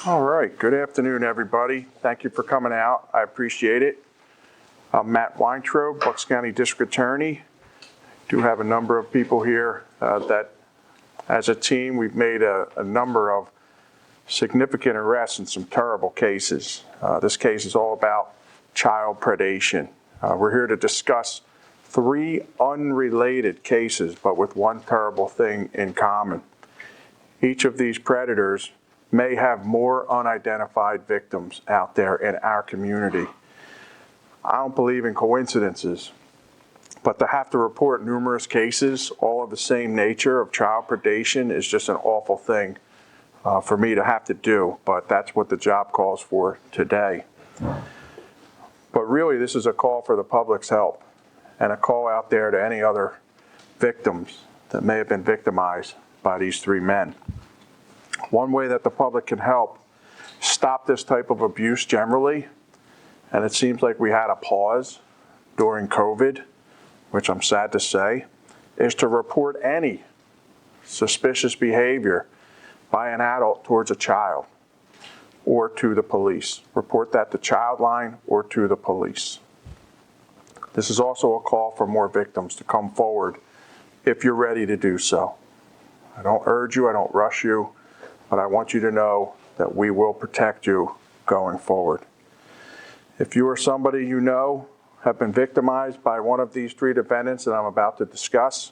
All right, good afternoon, everybody. Thank you for coming out. I appreciate it. I'm Matt Weintraub, Bucks County District Attorney. Do have a number of people here that, as a team, we've made a number of significant arrests in some terrible cases. This case is all about child predation. We're here to discuss 3 unrelated cases, but with one terrible thing in common. Each of these predators may have more unidentified victims out there in our community. I don't believe in coincidences, but to have to report numerous cases, all of the same nature of child predation, is just an awful thing for me to have to do, but that's what the job calls for today. But really, this is a call for the public's help and a call out there to any other victims that may have been victimized by these 3 men. One way that the public can help stop this type of abuse generally, and it seems like we had a pause during COVID, which I'm sad to say, is to report any suspicious behavior by an adult towards a child or to the police. Report that to Childline or to the police. This is also a call for more victims to come forward if you're ready to do so. I don't urge you, I don't rush you, but I want you to know that we will protect you going forward. If you or somebody you know have been victimized by one of these 3 defendants that I'm about to discuss,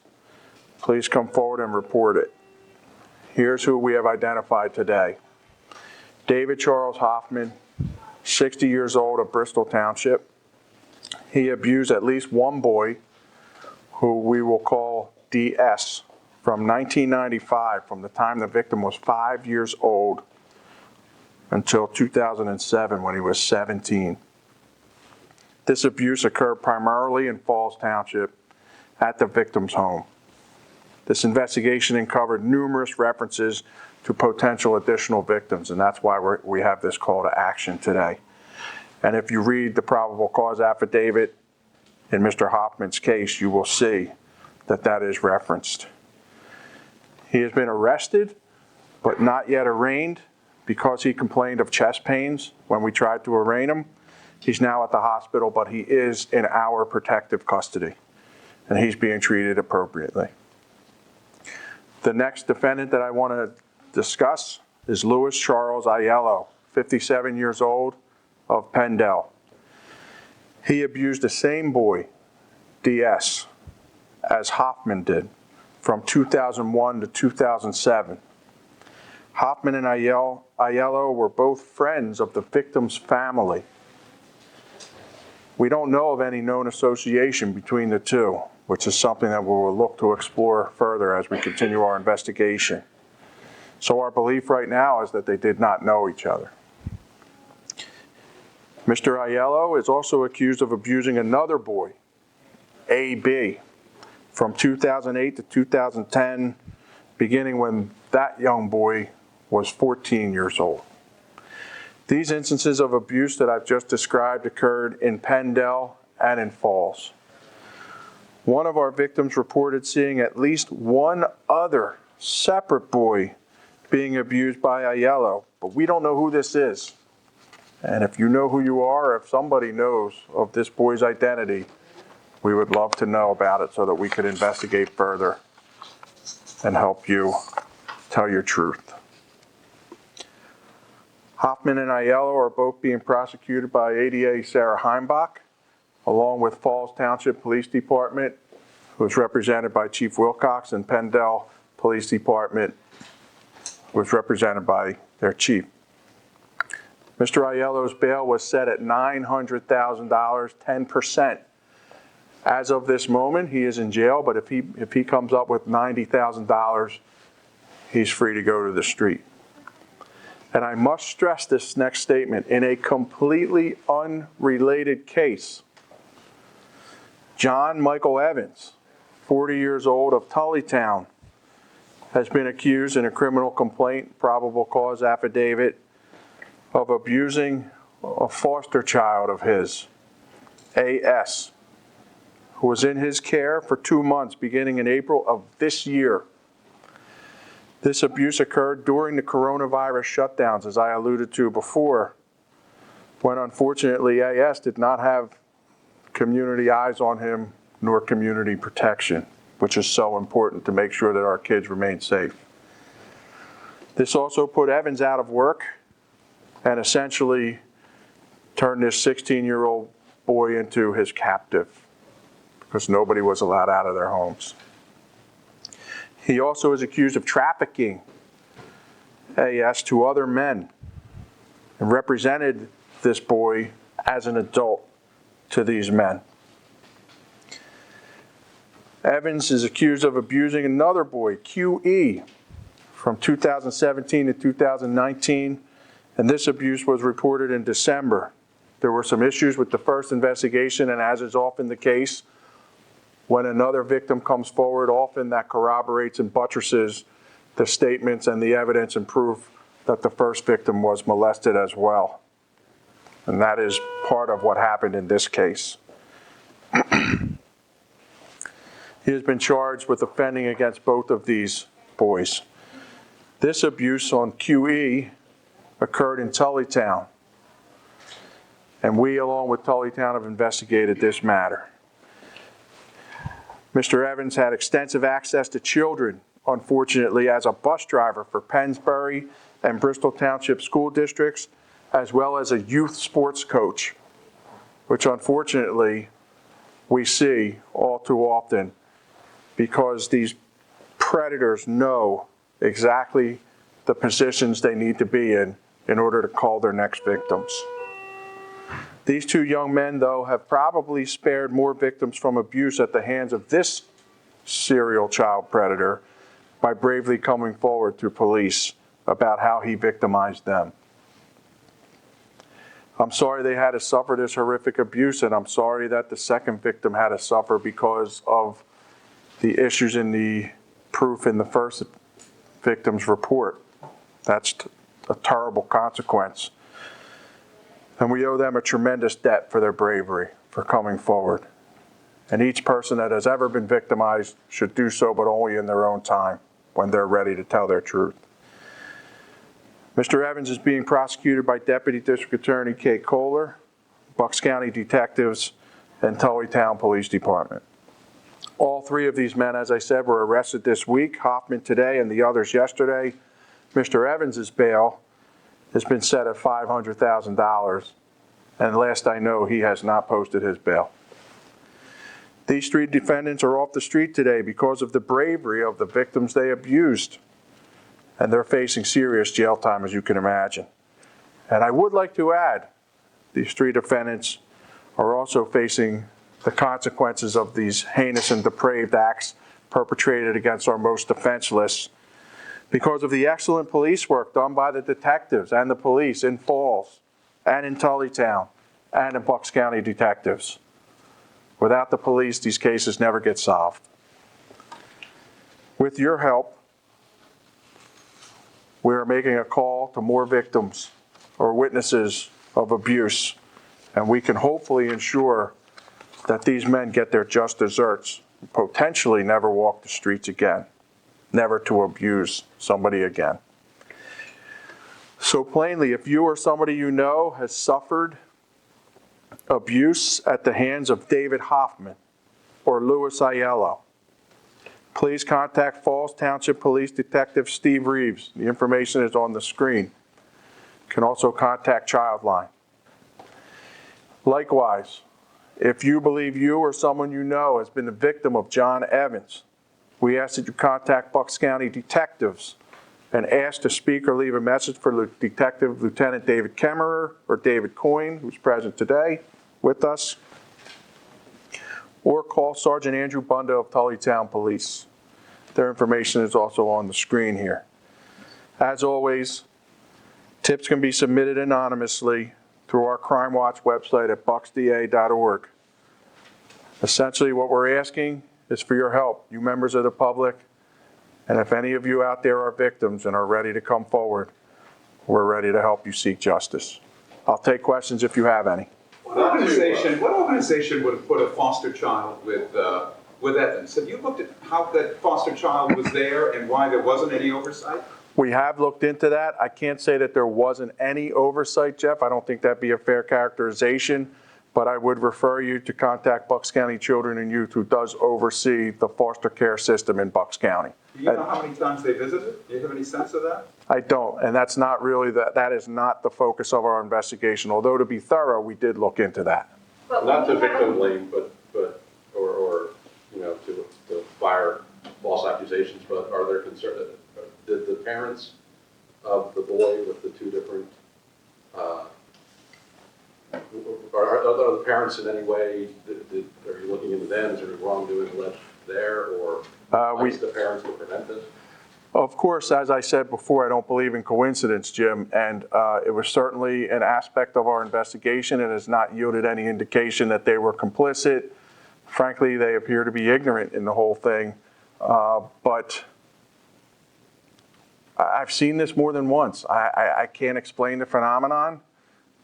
please come forward and report it. Here's who we have identified today. David Charles Hoffman, 60 years old, of Bristol Township. He abused at least one boy, who we will call DS, from 1995, from the time the victim was 5 years old, until 2007 when he was 17. This abuse occurred primarily in Falls Township at the victim's home. This investigation uncovered numerous references to potential additional victims, and that's why we have this call to action today. And if you read the probable cause affidavit in Mr. Hoffman's case, you will see that that is referenced. He has been arrested, but not yet arraigned, because he complained of chest pains when we tried to arraign him. He's now at the hospital, but he is in our protective custody, and he's being treated appropriately. The next defendant that I want to discuss is Louis Charles Aiello, 57 years old, of Pendle. He abused the same boy, DS, as Hoffman did, from 2001 to 2007. Hoffman and Aiello were both friends of the victim's family. We don't know of any known association between the 2, which is something that we will look to explore further as we continue our investigation. So our belief right now is that they did not know each other. Mr. Aiello is also accused of abusing another boy, AB, from 2008 to 2010, beginning when that young boy was 14 years old. These instances of abuse that I've just described occurred in Pendle and in Falls. One of our victims reported seeing at least one other separate boy being abused by Aiello, but we don't know who this is. And if you know who you are, or if somebody knows of this boy's identity, we would love to know about it so that we could investigate further and help you tell your truth. Hoffman and Aiello are both being prosecuted by ADA Sarah Heimbach, along with Falls Township Police Department, who is represented by Chief Wilcox, and Pendle Police Department was represented by their chief. Mr. Aiello's bail was set at $900,000, 10%. As of this moment, he is in jail, but if he comes up with $90,000, he's free to go to the street. And I must stress this next statement, in a completely unrelated case. John Michael Evans, 40 years old, of Tullytown, has been accused in a criminal complaint, probable cause affidavit, of abusing a foster child of his, AS, who was in his care for 2 months beginning in April of this year. This abuse occurred during the coronavirus shutdowns, as I alluded to before, when unfortunately AS did not have community eyes on him nor community protection, which is so important to make sure that our kids remain safe. This also put Evans out of work and essentially turned this 16-year-old boy into his captive because nobody was allowed out of their homes. He also is accused of trafficking AS to other men and represented this boy as an adult to these men. Evans is accused of abusing another boy, QE, from 2017 to 2019, and this abuse was reported in December. There were some issues with the first investigation, and as is often the case, when another victim comes forward, often that corroborates and buttresses the statements and the evidence and proof that the first victim was molested as well. And that is part of what happened in this case. He has been charged with offending against both of these boys. This abuse on QE occurred in Tullytown, and we, along with Tullytown, have investigated this matter. Mr. Evans had extensive access to children, unfortunately, as a bus driver for Pennsbury and Bristol Township school districts, as well as a youth sports coach, which unfortunately we see all too often because these predators know exactly the positions they need to be in order to call their next victims. These two young men, though, have probably spared more victims from abuse at the hands of this serial child predator by bravely coming forward to police about how he victimized them. I'm sorry they had to suffer this horrific abuse, and I'm sorry that the second victim had to suffer because of the issues in the proof in the first victim's report. That's a terrible consequence. And we owe them a tremendous debt for their bravery, for coming forward. And each person that has ever been victimized should do so, but only in their own time, when they're ready to tell their truth. Mr. Evans is being prosecuted by Deputy District Attorney Kate Kohler, Bucks County Detectives, and Tullytown Police Department. All three of these men, as I said, were arrested this week, Hoffman today and the others yesterday. Mr. Evans' bail has been set at $500,000, and last I know, he has not posted his bail. These three defendants are off the street today because of the bravery of the victims they abused, and they're facing serious jail time, as you can imagine. And I would like to add, these three defendants are also facing the consequences of these heinous and depraved acts perpetrated against our most defenseless because of the excellent police work done by the detectives and the police in Falls and in Tullytown and in Bucks County detectives. Without the police, these cases never get solved. With your help, we are making a call to more victims or witnesses of abuse, and we can hopefully ensure that these men get their just deserts and potentially never walk the streets again, never to abuse somebody again. So plainly, if you or somebody you know has suffered abuse at the hands of David Hoffman or Louis Aiello, please contact Falls Township Police Detective Steve Reeves. The information is on the screen. You can also contact Childline. Likewise, if you believe you or someone you know has been the victim of John Evans, we ask that you contact Bucks County detectives and ask to speak or leave a message for Detective Lieutenant David Kemmerer or David Coyne, who's present today with us, or call Sergeant Andrew Bunda of Tullytown Police. Their information is also on the screen here. As always, tips can be submitted anonymously through our Crime Watch website at bucksda.org. Essentially, what we're asking is for your help, you members of the public, and if any of you out there are victims and are ready to come forward, we're ready to help you seek justice. I'll take questions if you have any. What organization would put a foster child with with Evans. Have you looked at how that foster child was there and why there wasn't any oversight? We have looked into that. I can't say that there wasn't any oversight, Jeff. I don't think that'd be a fair characterization, but I would refer you to contact Bucks County Children and Youth, who does oversee the foster care system in Bucks County. Do you know how many times they visited? Do you have any sense of that? I don't, and that's not really, that is not the focus of our investigation, although to be thorough, we did look into that. But Not to victim blame, or to fire false accusations, but are there concerns? Did the parents of the boy with the two different, are the parents in any way, are you looking into them? Is there wrongdoing alleged there, or the parents to prevent this? Of course, as I said before, I don't believe in coincidence, Jim, and it was certainly an aspect of our investigation. It has not yielded any indication that they were complicit. Frankly, they appear to be ignorant in the whole thing, but I've seen this more than once. I can't explain the phenomenon,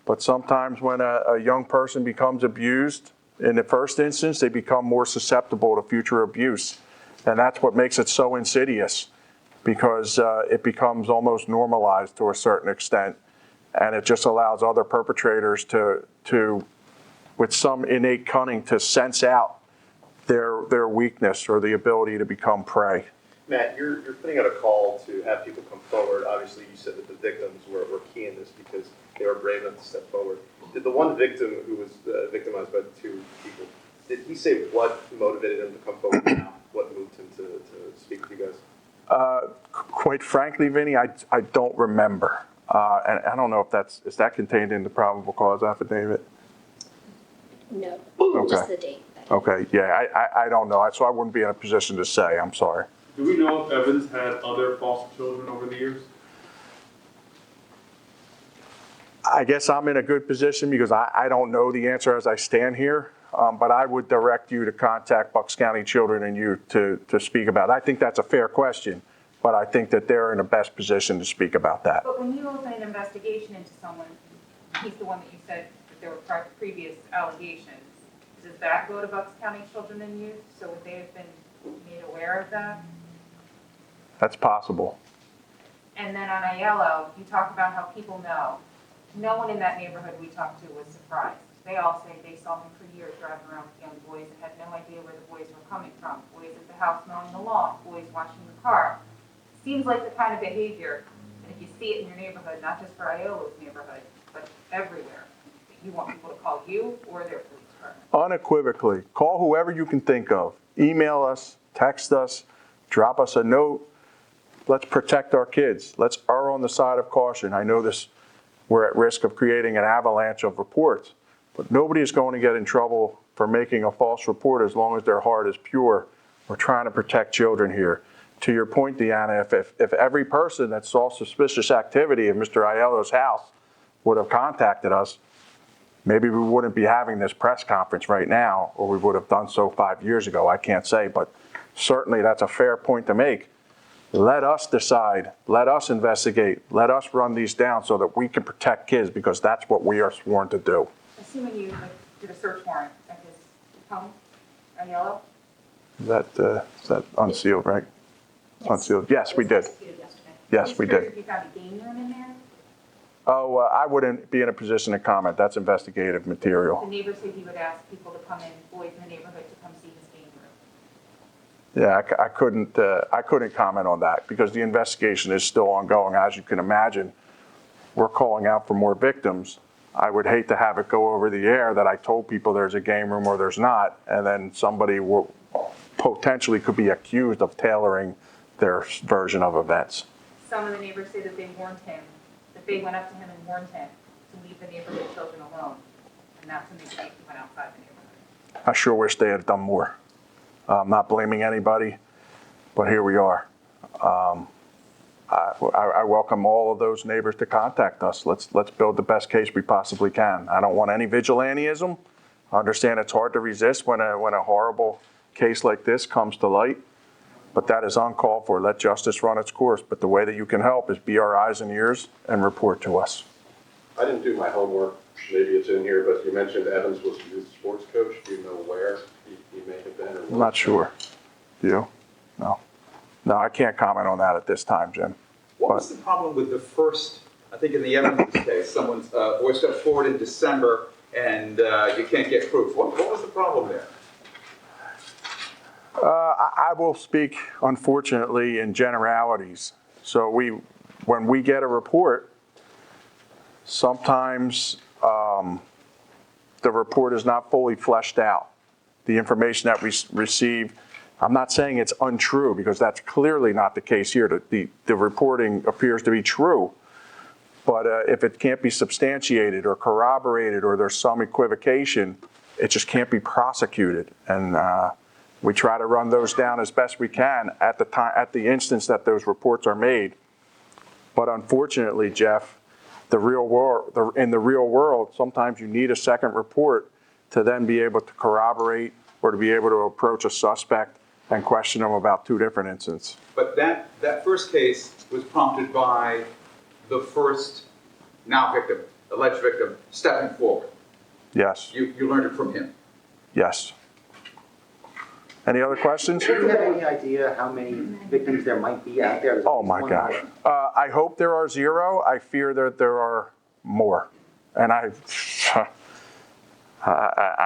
but sometimes when a young person becomes abused, in the first instance, they become more susceptible to future abuse, and that's what makes it so insidious, because it becomes almost normalized to a certain extent, and it just allows other perpetrators to with some innate cunning, to sense out their weakness or the ability to become prey. Matt, you're putting out a call to have people come forward. Obviously, you said that the victims were key in this because they were brave enough to step forward. Did the one victim who was victimized by the two people, did he say what motivated him to come forward now? What moved him to speak with you guys? Quite frankly, Vinny, I don't remember. And I don't know if is that contained in the probable cause affidavit? No, Okay. just the date. Okay, yeah, I don't know, so I wouldn't be in a position to say, I'm sorry. Do we know if Evans had other foster children over the years? I guess I'm in a good position because I don't know the answer as I stand here, but I would direct you to contact Bucks County Children and Youth to speak about it. I think that's a fair question, but I think that they're in the best position to speak about that. But when you open an investigation into someone, he's the one that you said that there were previous allegations. Does that go to Bucks County Children and Youth? So would they have been made aware of that? That's possible. And then on Aiello, you talk about how people know. No one in that neighborhood we talked to was surprised. They all say they saw him for years driving around with young boys and had no idea where the boys were coming from. Boys at the house mowing the lawn, boys washing the car. Seems like the kind of behavior that if you see it in your neighborhood, not just for Aiello's neighborhood, but everywhere, that you want people to call you or their police department. Unequivocally, call whoever you can think of. Email us, text us, drop us a note. Let's protect our kids. Let's err on the side of caution. I know we're at risk of creating an avalanche of reports, but nobody is going to get in trouble for making a false report as long as their heart is pure. We're trying to protect children here. To your point, Deanna, if every person that saw suspicious activity in Mr. Aiello's house would have contacted us, maybe we wouldn't be having this press conference right now, or we would have done so 5 years ago. I can't say, but certainly that's a fair point to make. Let us decide, let us investigate, let us run these down so that we can protect kids, because that's what we are sworn to do. Assuming you did a search warrant at his home, Aiello? Is that unsealed, right? It's unsealed. Yes, we did. Yes, we did. If you found a game room in there? Oh, I wouldn't be in a position to comment. That's investigative The material. neighbor said he would ask people to come in, boys in the neighborhood, to come see his game room. Yeah, I couldn't comment on that because the investigation is still ongoing. As you can imagine, we're calling out for more victims. I would hate to have it go over the air that I told people there's a game room or there's not, and then somebody potentially could be accused of tailoring their version of events. Some of the neighbors say that they warned him, that they went up to him and warned him to leave the neighborhood children alone, and that's when they went outside the neighborhood. I sure wish they had done more. I'm not blaming anybody, but here we are. I welcome all of those neighbors to contact us. Let's build the best case we possibly can. I don't want any vigilantism. I understand it's hard to resist when a horrible case like this comes to light, but that is uncalled for. Let justice run its course. But the way that you can help is be our eyes and ears and report to us. I didn't do my homework. Maybe it's in here, but you mentioned Evans was a youth sports coach. Do you know where he may have have been? Or I'm not sure. You? No. No, I can't comment on that at this time, Jim. What was the problem with the first, I think in the Evans case, someone's boy stepped forward in December and you can't get proof. What was the problem there? I will speak, unfortunately, in generalities. So when we get a report, sometimes the report is not fully fleshed out. The information that we receive, I'm not saying it's untrue because that's clearly not the case here. The reporting appears to be true. But if it can't be substantiated or corroborated or there's some equivocation, it just can't be prosecuted. And we try to run those down as best we can at the instance that those reports are made. But unfortunately, Jeff, in the real world, sometimes you need a second report to then be able to corroborate or to be able to approach a suspect and question them about two different incidents. But that first case was prompted by the first now victim, alleged victim, stepping forward. Yes, You learned it from him. yes. Any other questions? Do you have any idea how many victims there might be out there? Oh my gosh. I hope there are zero. I fear that there are more. And I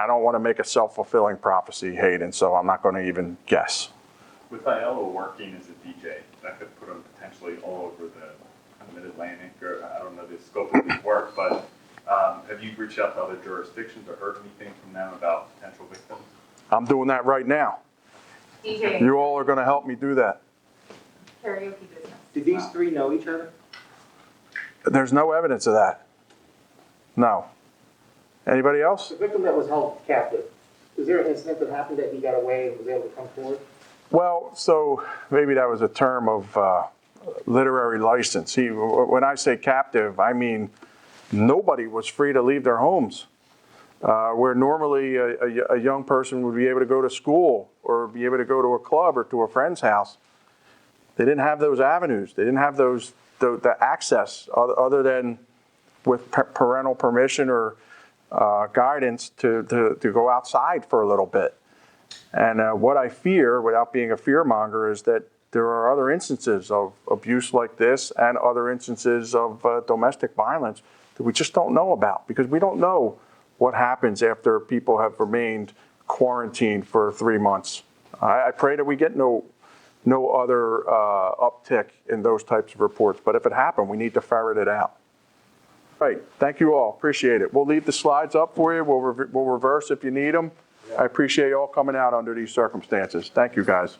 don't want to make a self-fulfilling prophecy, Hayden, so I'm not going to even guess. With Aiello working as a DJ, that could put him potentially all over the Mid-Atlantic, or I don't know the scope of his work, but have you reached out to other jurisdictions or heard anything from them about potential victims? I'm doing that right now. DJ, You all are going to help me do that. karaoke business. Do these three know each other? There's no evidence of that. No. Anybody else? The victim that was held captive, is there an incident that happened that he got away and was able to come forward? Well, so maybe that was a term of literary license. When I say captive, I mean nobody was free to leave their homes. Where normally a young person would be able to go to school or be able to go to a club or to a friend's house. They didn't have those avenues. They didn't have the access other than with parental permission or guidance to go outside for a little bit. And what I fear, without being a fearmonger, is that there are other instances of abuse like this and other instances of domestic violence that we just don't know about because we don't know what happens after people have remained quarantined for 3 months. I pray that we get no other uptick in those types of reports, but if it happened, we need to ferret it out. Right, thank you all, appreciate it. We'll leave the slides up for you, we'll reverse if you need them. I appreciate you all coming out under these circumstances. Thank you, guys.